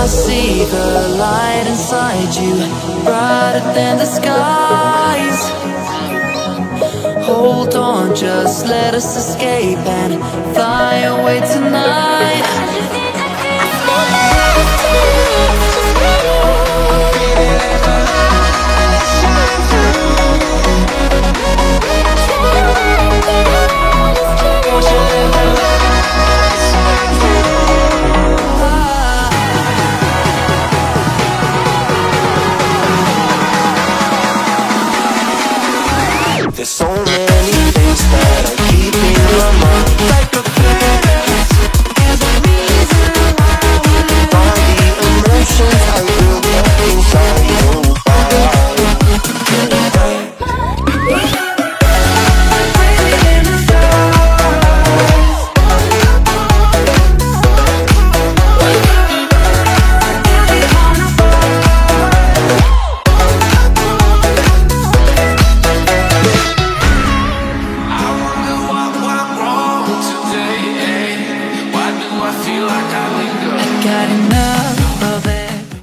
see the light inside you, brighter than the skies. Hold on, just let us escape and fly away tonight. There's so many things that are keeping my mind like a threat. All the emotions I built up inside your Got enough